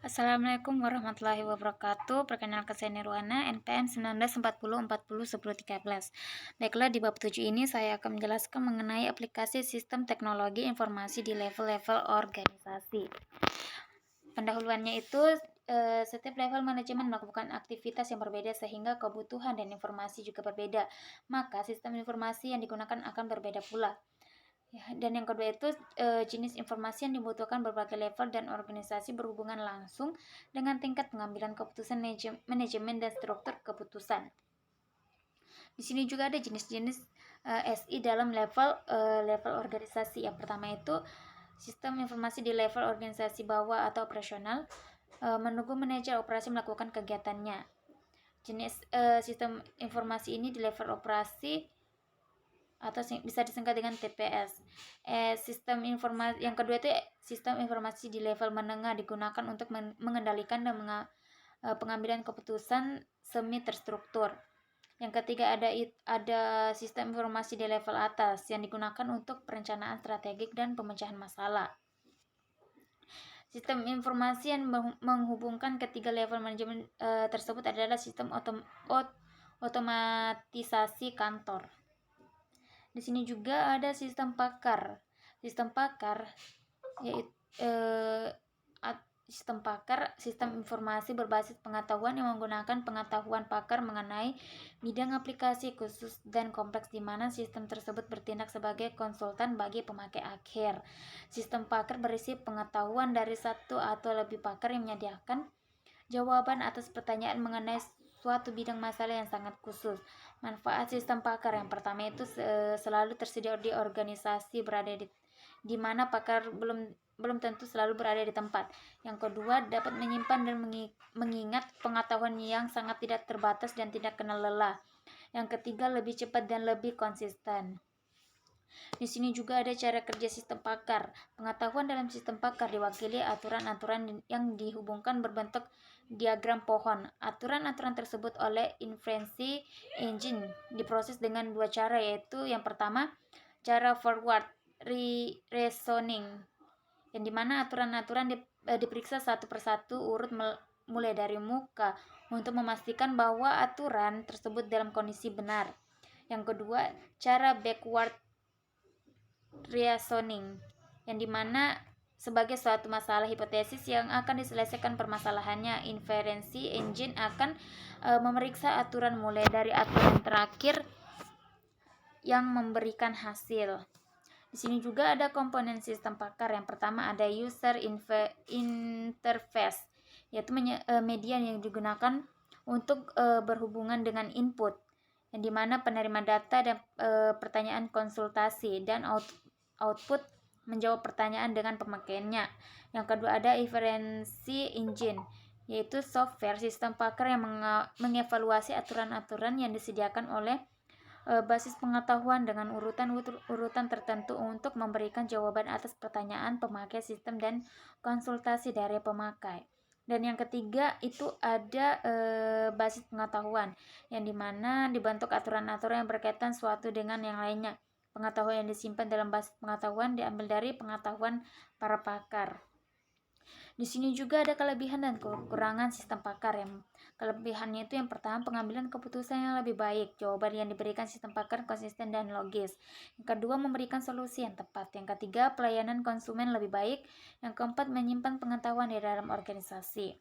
Assalamualaikum warahmatullahi wabarakatuh. Perkenalkan saya Nirwana, NPM 1940401013. Baiklah, di bab 7 ini saya akan menjelaskan mengenai aplikasi sistem teknologi informasi di level-level organisasi. Pendahuluannya itu setiap level manajemen melakukan aktivitas yang berbeda sehingga kebutuhan dan informasi juga berbeda. Maka sistem informasi yang digunakan akan berbeda pula. Ya, dan yang kedua itu jenis informasi yang dibutuhkan berbagai level dan organisasi berhubungan langsung dengan tingkat pengambilan keputusan manajemen dan struktur keputusan. Di sini juga ada jenis-jenis SI dalam level organisasi. Yang pertama itu sistem informasi di level organisasi bawah atau operasional, menunggu manajer operasi melakukan kegiatannya. Jenis sistem informasi ini di level operasi atau bisa disingkat dengan TPS. Sistem informasi yang kedua itu sistem informasi di level menengah digunakan untuk mengendalikan dan pengambilan keputusan semi terstruktur. Yang ketiga ada sistem informasi di level atas yang digunakan untuk perencanaan strategik dan pemecahan masalah. Sistem informasi yang menghubungkan ketiga level manajemen tersebut adalah sistem otomatisasi kantor. Di sini juga ada sistem pakar. Sistem pakar yaitu sistem informasi berbasis pengetahuan yang menggunakan pengetahuan pakar mengenai bidang aplikasi khusus dan kompleks di mana sistem tersebut bertindak sebagai konsultan bagi pemakai akhir. Sistem pakar berisi pengetahuan dari satu atau lebih pakar yang menyediakan jawaban atas pertanyaan mengenai suatu bidang masalah yang sangat khusus. Manfaat sistem pakar yang pertama itu selalu tersedia di organisasi berada di mana pakar belum tentu selalu berada di tempat. Yang kedua, dapat menyimpan dan mengingat pengetahuan yang sangat tidak terbatas dan tidak kenal lelah. Yang ketiga, lebih cepat dan lebih konsisten. Di sini juga ada cara kerja sistem pakar. Pengetahuan dalam sistem pakar diwakili aturan-aturan yang dihubungkan berbentuk diagram pohon. Aturan-aturan tersebut oleh inferensi engine diproses dengan dua cara, yaitu yang pertama cara forward reasoning, yang dimana aturan-aturan diperiksa satu persatu urut mulai dari muka untuk memastikan bahwa aturan tersebut dalam kondisi benar. Yang kedua, cara backward reasoning, yang dimana sebagai suatu masalah hipotesis yang akan diselesaikan permasalahannya, inferensi engine akan memeriksa aturan mulai dari aturan terakhir yang memberikan hasil. Di sini juga ada komponen sistem pakar. Yang pertama ada user interface, yaitu media yang digunakan untuk berhubungan dengan input, yang dimana penerima data dan pertanyaan konsultasi dan output menjawab pertanyaan dengan pemakaiannya. Yang kedua ada inferensi engine, yaitu software sistem pakar yang mengevaluasi aturan-aturan yang disediakan oleh basis pengetahuan dengan urutan tertentu untuk memberikan jawaban atas pertanyaan pemakai sistem dan konsultasi dari pemakai. Dan yang ketiga itu ada basis pengetahuan, yang dimana dibentuk aturan-aturan yang berkaitan suatu dengan yang lainnya. Pengetahuan yang disimpan dalam basis pengetahuan diambil dari pengetahuan para pakar. Di sini juga ada kelebihan dan kekurangan sistem pakar. Yang kelebihannya itu yang pertama, pengambilan keputusan yang lebih baik. Jawaban yang diberikan sistem pakar konsisten dan logis. Yang kedua, memberikan solusi yang tepat. Yang ketiga, pelayanan konsumen lebih baik. Yang keempat, menyimpan pengetahuan di dalam organisasi.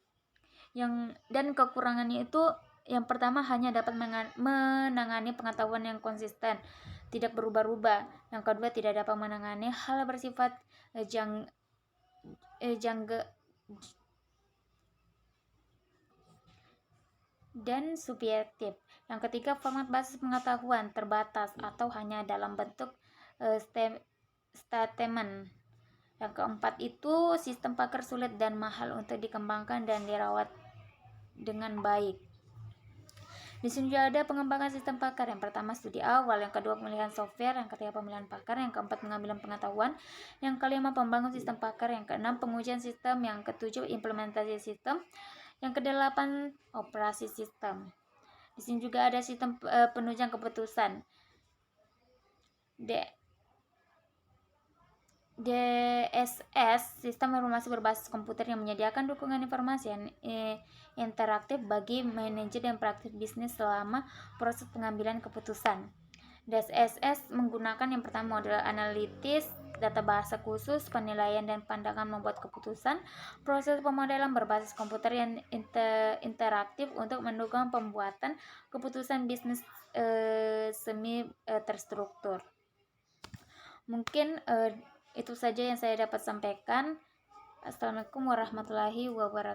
Dan kekurangannya itu yang pertama, hanya dapat menangani pengetahuan yang konsisten, tidak berubah-ubah. Yang kedua, tidak dapat menangani hal bersifat dan subjektif. Yang ketiga, format basis pengetahuan terbatas atau hanya dalam bentuk statement. Yang keempat itu sistem pakar sulit dan mahal untuk dikembangkan dan dirawat dengan baik. Di sini juga ada pengembangan sistem pakar. Yang pertama, studi awal. Yang kedua, pemilihan software. Yang ketiga, pemilihan pakar. Yang keempat, pengambilan pengetahuan. Yang kelima, pembangun sistem pakar. Yang keenam, pengujian sistem. Yang ketujuh, implementasi sistem. Yang kedelapan, operasi sistem. Di sini juga ada sistem penunjang keputusan. DSS, sistem informasi berbasis komputer yang menyediakan dukungan informasi yang interaktif bagi manajer dan praktik bisnis selama proses pengambilan keputusan. DSS menggunakan yang pertama model analitis, data bahasa khusus, penilaian dan pandangan membuat keputusan, proses pemodelan berbasis komputer yang interaktif untuk mendukung pembuatan keputusan bisnis semi terstruktur. Mungkin itu saja yang saya dapat sampaikan. Assalamualaikum warahmatullahi wabarakatuh.